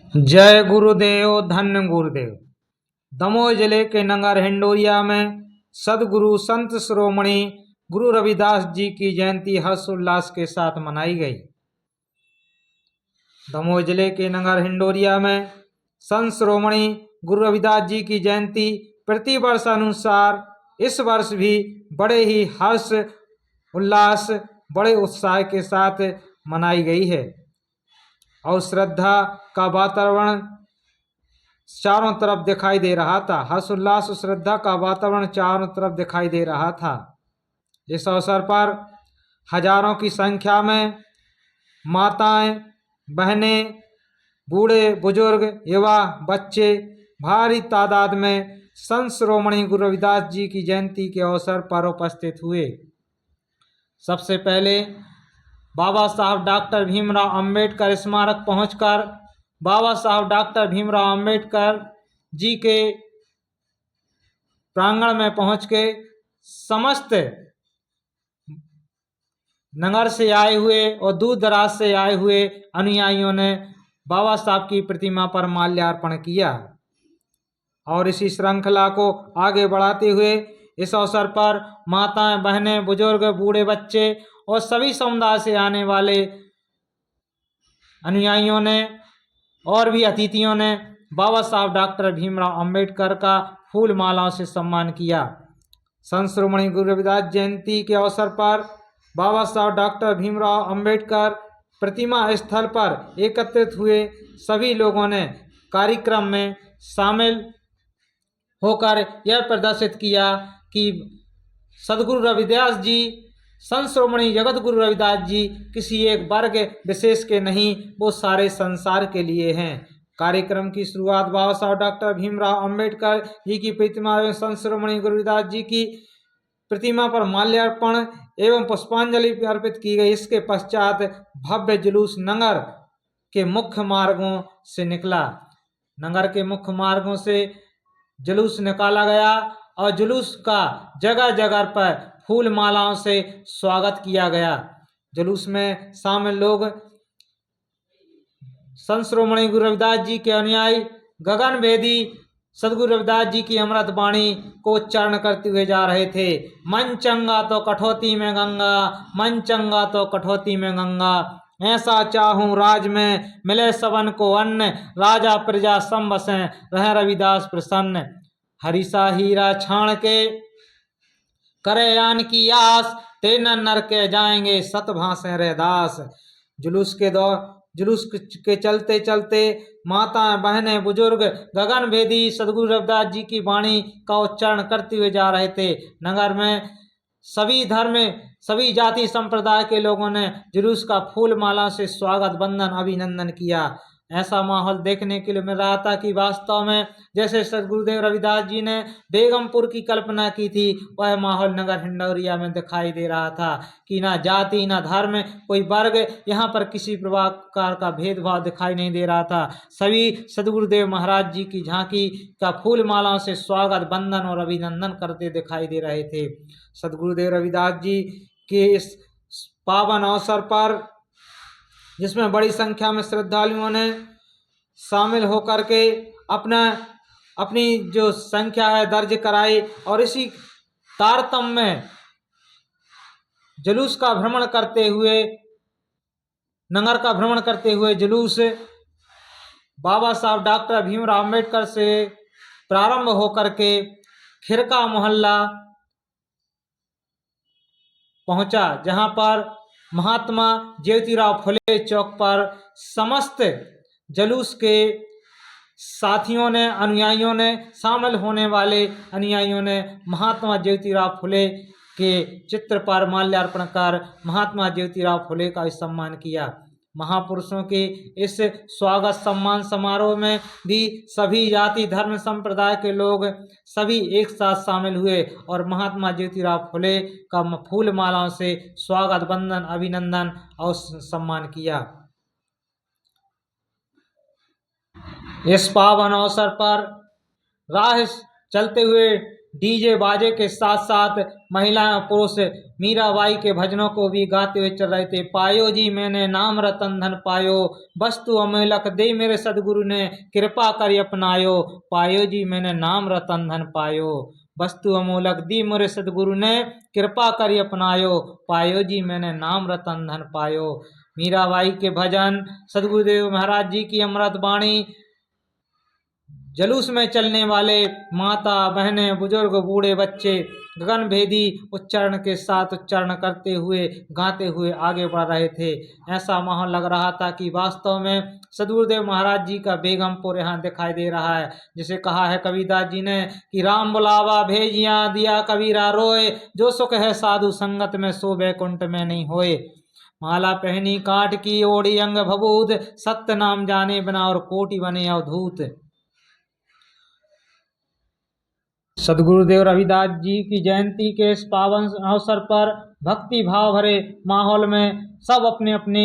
जय गुरुदेव, धन्य गुरुदेव। दमोह जिले के नगर हिंडोरिया में सदगुरु संत शिरोमणि गुरु रविदास जी की जयंती हर्षोल्लास के साथ मनाई गई। दमोह जिले के नगर हिंडोरिया में संत शिरोमणि गुरु रविदास जी की जयंती प्रति वर्ष अनुसार इस वर्ष भी बड़े ही हर्ष उल्लास, बड़े उत्साह के साथ मनाई गई है और श्रद्धा का वातावरण चारों तरफ दिखाई दे रहा था। हर्षोल्लास और श्रद्धा का वातावरण चारों तरफ दिखाई दे रहा था। इस अवसर पर हजारों की संख्या में माताएं, बहनें, बूढ़े बुजुर्ग, युवा, बच्चे भारी तादाद में संत शिरोमणि गुरु रविदास जी की जयंती के अवसर पर उपस्थित हुए। सबसे पहले बाबा साहब डॉक्टर भीमराव अंबेडकर स्मारक पहुंचकर बाबा साहब डॉक्टर भीमराव अंबेडकर जी के प्रांगण में पहुंच के समस्त नगर से आए हुए और दूर दराज से आए हुए अनुयायियों ने बाबा साहब की प्रतिमा पर माल्यार्पण किया और इसी श्रृंखला को आगे बढ़ाते हुए इस अवसर पर माताएं, बहनें, बुजुर्ग, बूढ़े, बच्चे और सभी समुदाय से आने वाले अनुयायियों ने और भी अतिथियों ने बाबा साहब डॉक्टर भीमराव अंबेडकर का फूल मालाओं से सम्मान किया। संत शिरोमणि गुरु रविदास जयंती के अवसर पर बाबा साहब डॉक्टर भीमराव अंबेडकर प्रतिमा स्थल पर एकत्रित हुए सभी लोगों ने कार्यक्रम में शामिल होकर यह प्रदर्शित किया कि सदगुरु रविदास जी, संत शिरोमणि जगत गुरु रविदास जी किसी एक वर्ग विशेष के नहीं, वो सारे संसार के लिए हैं। कार्यक्रम की शुरुआत बाबा साहब डॉक्टर भीमराव अंबेडकर जी की प्रतिमा एवं संत शिरोमणि गुरु रविदास जी की प्रतिमा पर माल्यार्पण एवं पुष्पांजलि अर्पित की गई। इसके पश्चात भव्य जुलूस नगर के मुख्य मार्गों से निकला। नगर के मुख्य मार्गों से जुलूस निकाला गया और जुलूस का जगह जगह पर फूल मालाओं से स्वागत किया गया। जुलूस में शामिल लोग संत शिरोमणि गुरु रविदास जी के अनुयायी गगन भेदी सदगुरु रविदास जी की अमृत वाणी को उच्चारण करते हुए जा रहे थे। मन चंगा तो कठौती में गंगा, मन चंगा तो कठौती में गंगा, ऐसा चाहूं राज में मिले सबन को अन्न, राजा प्रजा सम बसें रहे रविदास प्रसन्न। हरिसा हीरा छाण के करे यान की आस, तेन नर के जाएंगे सत भाषे रे दास। जुलूस के चलते चलते माता, बहनें, बुजुर्ग गगन भेदी सदगुरु रविदास जी की वाणी का उच्चारण करते हुए जा रहे थे। नगर में सभी धर्म, सभी जाति संप्रदाय के लोगों ने जुलूस का फूल माला से स्वागत, वंदन, अभिनंदन किया। ऐसा माहौल देखने के लिए मिल रहा था कि वास्तव में जैसे सदगुरुदेव रविदास जी ने बेगमपुर की कल्पना की थी, वह माहौल नगर हिंडोरिया में दिखाई दे रहा था कि ना जाति, ना धर्म, कोई वर्ग, यहाँ पर किसी प्रकार का भेदभाव दिखाई नहीं दे रहा था। सभी सदगुरुदेव महाराज जी की झांकी का फूल मालाओं से स्वागत, वंदन और अभिनंदन करते दिखाई दे रहे थे। सदगुरुदेव रविदास जी के इस पावन अवसर पर, जिसमें बड़ी संख्या में श्रद्धालुओं ने शामिल होकर के अपनी जो संख्या है दर्ज कराई और इसी तारतम्य में जुलूस का भ्रमण करते हुए, नगर का भ्रमण करते हुए जुलूस बाबा साहब डॉक्टर भीमराव अंबेडकर से प्रारंभ होकर के खिरका मोहल्ला पहुंचा, जहां पर महात्मा ज्योतिराव फुले चौक पर समस्त जुलूस के साथियों ने, अनुयायियों ने, शामिल होने वाले अनुयायियों ने महात्मा ज्योतिराव फुले के चित्र पर माल्यार्पण कर महात्मा ज्योतिराव फुले का सम्मान किया। महापुरुषों के इस स्वागत सम्मान समारोह में भी सभी जाति, धर्म, संप्रदाय के लोग सभी एक साथ शामिल हुए और महात्मा ज्योतिराव फुले का फूल मालाओं से स्वागत, वंदन, अभिनंदन और सम्मान किया। इस पावन अवसर पर राह चलते हुए डीजे बाजे के साथ साथ महिला पुरुष मीराबाई के भजनों को भी गाते हुए चल रहे थे। पायो जी मैंने नाम रतन धन पायो, वस्तु अमूलक दे मेरे सदगुरु ने कृपा कर अपनायो। पायो जी मैंने नाम रतन धन पायो, वस्तु अमूलक दी मेरे सदगुरु ने कृपा कर अपनायो। पायो जी मैंने नाम रतन धन पायो। मीराबाई के भजन, सदगुरुदेव महाराज जी की अमृत वाणी, जलूस में चलने वाले माता बहनें बुजुर्ग बूढ़े बच्चे गगन भेदी उच्चारण के साथ उच्चारण करते हुए गाते हुए आगे बढ़ रहे थे। ऐसा माहौल लग रहा था कि वास्तव में सदगुरुदेव महाराज जी का बेगमपुर यहाँ दिखाई दे रहा है। जिसे कहा है कबीरदास जी ने कि राम बुलावा भेजिया दिया कबीरा रोए, जो सुख है साधु संगत में सो बैकुंठ में नहीं होए। माला पहनी काठ की ओढ़ी अंग भभूत, सत्य नाम जाने बिना और कोटि बने अवधूत। सदगुरुदेव रविदास जी की जयंती के इस पावन अवसर पर भक्ति भाव भरे माहौल में सब अपने अपनी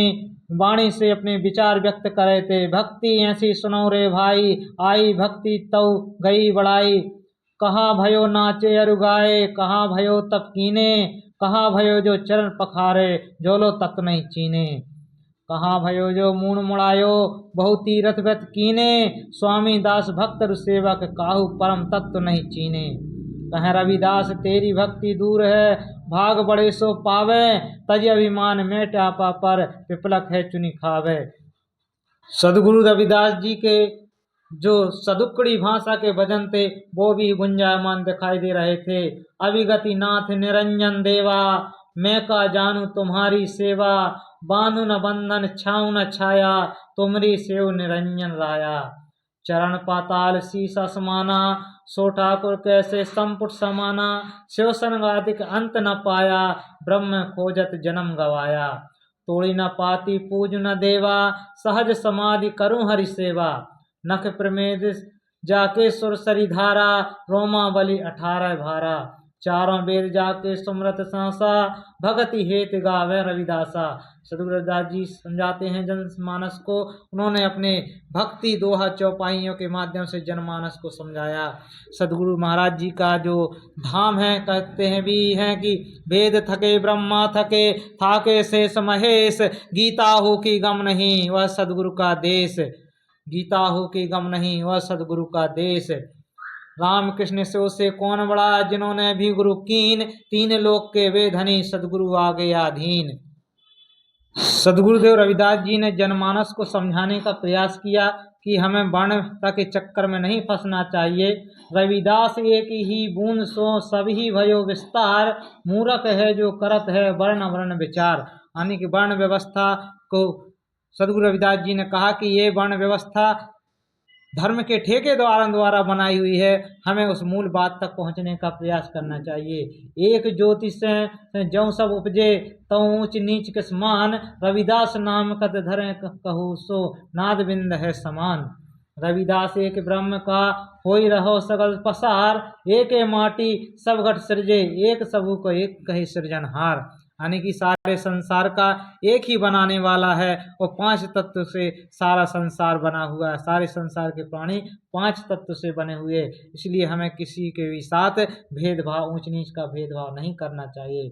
वाणी से अपने विचार व्यक्त कर रहे थे। भक्ति ऐसी सुनो रे भाई, आई भक्ति तौ गई बड़ाई। कहाँ भयो नाचे अरु गाए, कहाँ भयो तप कीने, कहाँ भयो जो चरण पखारे, जोलो तत् नहीं चीने। कहाँ भयो जो मूण मुड़ायो, बहु तीरथ व्रत कीने, स्वामी दास भक्त रु सेवक काहू परम तत्व नहीं चीने। कह रविदास तेरी भक्ति दूर है, भाग बड़े सो पावे, तज अभिमान मेट आपा पर, पिपलक है चुनी खावे। सदगुरु रविदास जी के जो सदुक्कड़ी भाषा के भजन थे वो भी गुंजायमान दिखाई दे रहे थे। अविगति नाथ निरंजन देवा, मैं का जानू तुम्हारी सेवा, बांधु न बंधन छाऊ न छाया, तुमरी सेव निरंजन राया। चरण पाताल शीस समाना, सो ठाकुर कैसे संपुट समाना, शिव संगातिक अंत न पाया, ब्रह्म खोजत जन्म गवाया। तोड़ी न पाती पूज न देवा, सहज समाधि करूं हरि सेवा, नख प्रमेद जाके सुरसरी धारा, रोमा बलि 18 भारा। चारों वेद जाके सुमरत सांसा, भगति हेत गावे रविदासा। सदगुरु रविदास जी समझाते हैं जनमानस को। उन्होंने अपने भक्ति दोहा चौपाइयों के माध्यम से जनमानस को समझाया। सदगुरु महाराज जी का जो धाम है कहते हैं भी हैं कि वेद थके ब्रह्मा थके, थाके शेष महेश, गीता हो की गम नहीं वह सदगुरु का देश। गीता हो की गम नहीं वह सदगुरु का देश। राम कृष्ण से कौन बड़ा, जिन्होंने भी गुरु कीन, तीन लोक के वे धनी, सदगुरु आ गए अधीन। सदगुरुदेव रविदास जी ने जनमानस को समझाने का प्रयास किया कि हमें वर्णता के चक्कर में नहीं फंसना चाहिए। रविदास एक ही बूंद सो सभी भयो विस्तार, मूर्ख है जो करत है वर्ण वर्ण विचार। यानी कि वर्ण व्यवस्था को सदगुरु रविदास जी ने कहा कि ये वर्ण व्यवस्था धर्म के ठेके द्वारा बनाई हुई है, हमें उस मूल बात तक पहुंचने का प्रयास करना चाहिए। एक ज्योतिष से जौ सब उपजे, तौ ऊंच नीच के समान, रविदास नाम कत धरे कहू सो, नाद बिंद है समान। रविदास एक ब्रह्म का होई रहो सगल पसार, एक माटी सब घट सृजे, एक सबू को एक कहे सृजनहार। यानी कि सारे संसार का एक ही बनाने वाला है और 5 तत्व से सारा संसार बना हुआ है। सारे संसार के प्राणी 5 तत्व से बने हुए, इसलिए हमें किसी के भी साथ भेदभाव ऊंच नीच का भेदभाव नहीं करना चाहिए।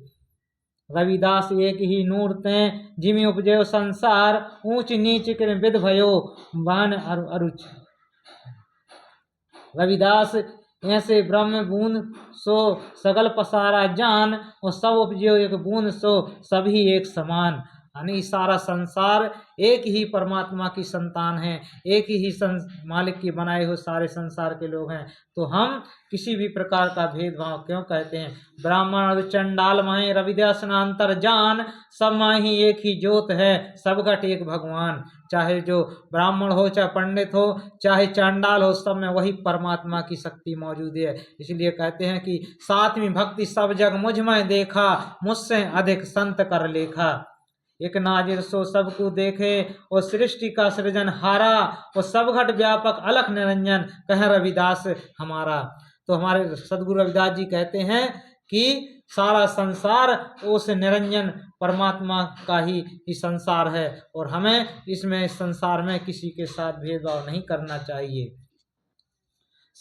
रविदास एक ही नूर ते जिमि उपजयो संसार, ऊंच नीच के विध भयो बान अरुच। रविदास ऐसे ब्रह्म बूंद सो सगल पसारा जान, और सब उपजो एक बूंद सो सभी एक समान। यानी सारा संसार एक ही परमात्मा की संतान है, एक ही मालिक की बनाए हुए सारे संसार के लोग हैं। तो हम किसी भी प्रकार का भेदभाव क्यों कहते हैं। ब्राह्मण चंडाल माहे रविदास नांतर जान, सब माही एक ही ज्योत है, सब घट एक भगवान। चाहे जो ब्राह्मण हो, चाहे पंडित हो, चाहे चांडाल हो, सब में वही परमात्मा की शक्ति मौजूद है। इसलिए कहते हैं कि सातवीं भक्ति सब जग मुझ में देखा, मुझसे अधिक संत कर लेखा। एक नाजिर सो सबको देखे, और सृष्टि का सृजन हारा, और सब घट व्यापक अलख निरंजन, कह रविदास हमारा। तो हमारे सदगुरु रविदास जी कहते हैं कि सारा संसार उस निरंजन परमात्मा का ही संसार है, और हमें इसमें संसार में किसी के साथ भेदभाव नहीं करना चाहिए।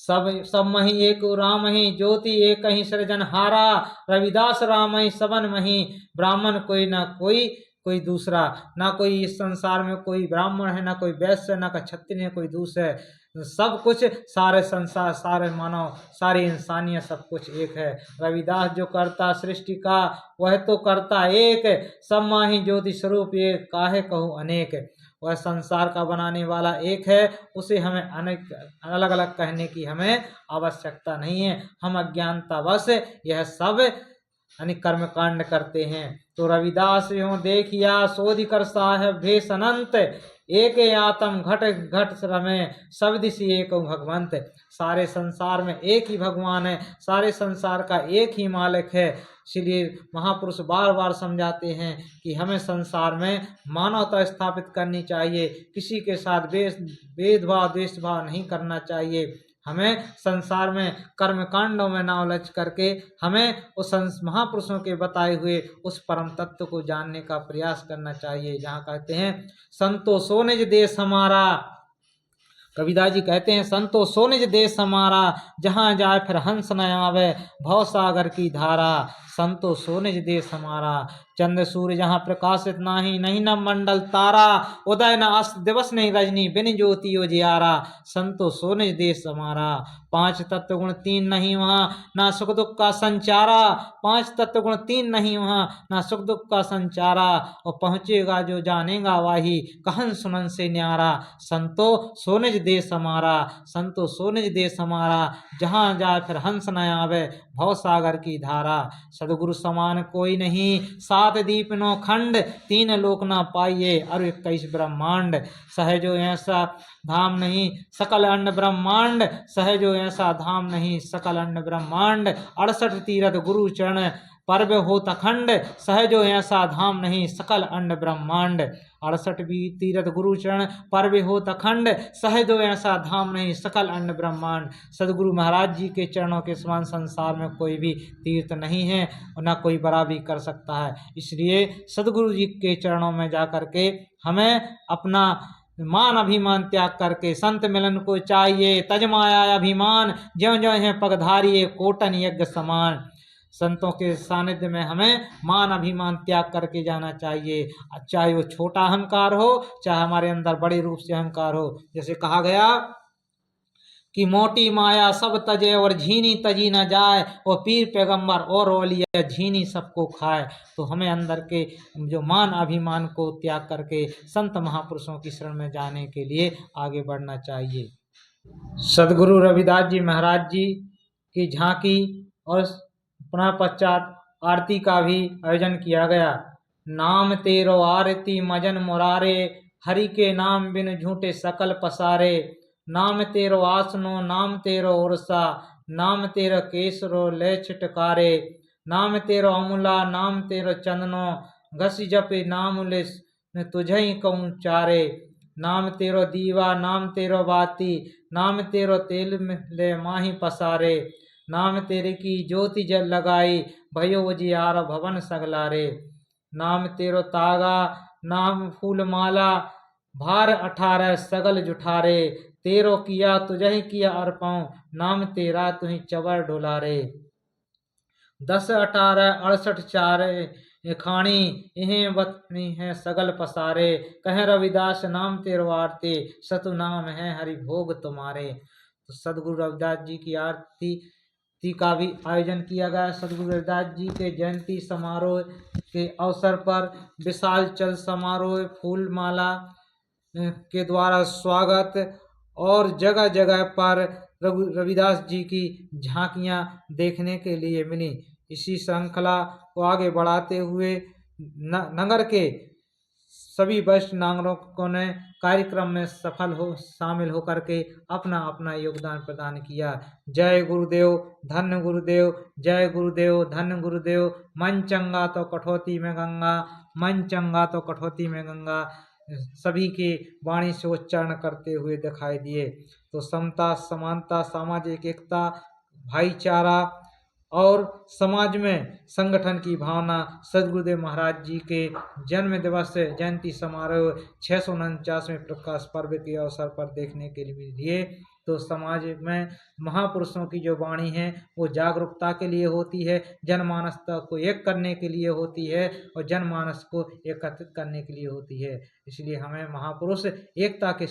सब मही एक राम ही, ज्योति एक ही सृजनहारा। रविदास राम ही सबन मही, ब्राह्मण कोई ना कोई कोई दूसरा। ना कोई इस संसार में कोई ब्राह्मण है, ना कोई वैश्य, ना कोई क्षत्रिय, कोई दूसरा है। सब कुछ, सारे संसार, सारे मानव, सारी इंसानियत, सब कुछ एक है। रविदास जो करता सृष्टि का, वह तो करता एक। सब माही ज्योति स्वरूप एक, काहे कहूँ अनेक। वह संसार का बनाने वाला एक है, उसे हमें अनेक अलग अलग कहने की हमें आवश्यकता नहीं है। हम अज्ञानतावश यह सब कर्म कांड करते हैं। तो रविदास यूं देखिया सोधि कर साहेब भेष अनंत, एक आत्म घट घट रमे सब दिशि एक भगवंत। सारे संसार में एक ही भगवान है, सारे संसार का एक ही मालिक है। इसलिए महापुरुष बार बार समझाते हैं कि हमें संसार में मानवता स्थापित करनी चाहिए, किसी के साथ भेदभाव द्वेषभाव नहीं करना चाहिए। हमें संसार में कर्म कांडों में ना उलझ करके हमें उस महापुरुषों के बताए हुए उस परम तत्व को जानने का प्रयास करना चाहिए। जहाँ कहते हैं संतो सो निज देश हमारा, कबीरदास जी कहते हैं संतो सो निज देश हमारा, जहाँ जाए फिर हंस न आवे भव सागर की धारा। संतो सो निज देश हमारा, चंद्र सूर्य जहाँ प्रकाशित नाही, नहीं न मंडल तारा, उदय न अस्त दिवस नहीं रजनी, बिन ज्योति उजियारा। संतो सो निज देश हमारा, पांच तत्व गुण तीन नहीं वहाँ, ना सुख दुख का संचारा। पांच तत्व गुण तीन नहीं वहाँ, ना सुख दुख का संचारा। और पहुँचेगा जो जानेगा वाही, कहन सुनन से न्यारा। संतो सो निज देश हमारा, संतो सो निज देश हमारा, जहाँ जाए फिर हंस न आवे भव सागर की धारा। सदगुरु समान कोई नहीं, सात दीप नौ खंड, तीन लोक ना पाइए और 21 ब्रह्मांड। सहजो ऐसा धाम नहीं सकल अंड ब्रह्मांड, सहजो ऐसा धाम नहीं सकल अंड ब्रह्मांड। 68 तीरथ गुरु चरण पर्व होत अखंड, सहजो ऐसा धाम नहीं सकल अंड ब्रह्मांड। 68 तीरथ गुरु चरण पर्व होत अखंड, सहजो ऐसा धाम नहीं सकल अंड ब्रह्मांड। सदगुरु महाराज जी के चरणों के समान संसार में कोई भी तीर्थ नहीं है और न कोई बराबरी कर सकता है। इसलिए सदगुरु जी के चरणों में जा करके हमें अपना मान अभिमान त्याग करके संत मिलन को चाहिए। तजमाया अभिमान ज्यों ज्यों है पगधारिये कोटन यज्ञ समान। संतों के सानिध्य में हमें मान अभिमान त्याग करके जाना चाहिए, चाहे वो छोटा अहंकार हो, चाहे हमारे अंदर बड़े रूप से अहंकार हो। जैसे कहा गया कि मोटी माया सब तजे और झीनी तजी न जाए, और पीर पैगंबर और औलिया झीनी सबको खाए। तो हमें अंदर के जो मान अभिमान को त्याग करके संत महापुरुषों की शरण में जाने के लिए आगे बढ़ना चाहिए। सदगुरु रविदास जी महाराज जी की झांकी और पुनः पश्चात आरती का भी आयोजन किया गया। नाम तेरो आरती मजन मुरारे, हरि के नाम बिन झूठे सकल पसारे। नाम तेरो आसनो नाम तेरो उर्सा, नाम तेरो केसरो ले छिटकारे। नाम तेरो अमूला नाम तेरो चंदनो, घसी जपे नाम ले तुझई कहूँ चारे। नाम तेरो दीवा नाम तेरो बाती, नाम तेरो तेल ले माही पसारे। नाम तेरे की ज्योति जल लगाई, भयो उजियार भवन सगलारे। नाम तेरो तागा नाम फूल माला, भार 18 सगल जुठारे। तेरो किया तुझहि किया अर्पण, नाम तेरा तुहि चवर डोलारे। 10 18 68 चारे खानी, इहें बतनी है सगल पसारे। कह रविदास नाम तेरो आरती, सतु नाम है हरि भोग तुम्हारे। तो सदगुरु रविदास जी की आरती का भी आयोजन किया गया। सदगुरु रविदास जी के जयंती समारोह के अवसर पर विशाल चल समारोह, फूल माला के द्वारा स्वागत और जगह जगह पर रविदास जी की झांकियां देखने के लिए मिली। इसी श्रृंखला को आगे बढ़ाते हुए नगर के सभी वरिष्ठ नागरिकों ने कार्यक्रम में शामिल होकर के अपना अपना योगदान प्रदान किया। जय गुरुदेव, धन्य गुरुदेव, जय गुरुदेव, धन्य गुरुदेव। मन चंगा तो कठौती में गंगा, मन चंगा तो कठौती में गंगा, सभी के वाणी से उच्चारण करते हुए दिखाई दिए। तो समता, समानता, सामाजिक एकता, भाईचारा और समाज में संगठन की भावना सदगुरुदेव महाराज जी के जन्म दिवस जयंती समारोह 649वें प्रकाश पर्व के अवसर पर देखने के लिए तो समाज में महापुरुषों की जो वाणी है वो जागरूकता के लिए होती है, जनमानस को एक करने के लिए होती है और जनमानस को एकत्रित करने के लिए होती है। इसलिए हमें महापुरुष एकता के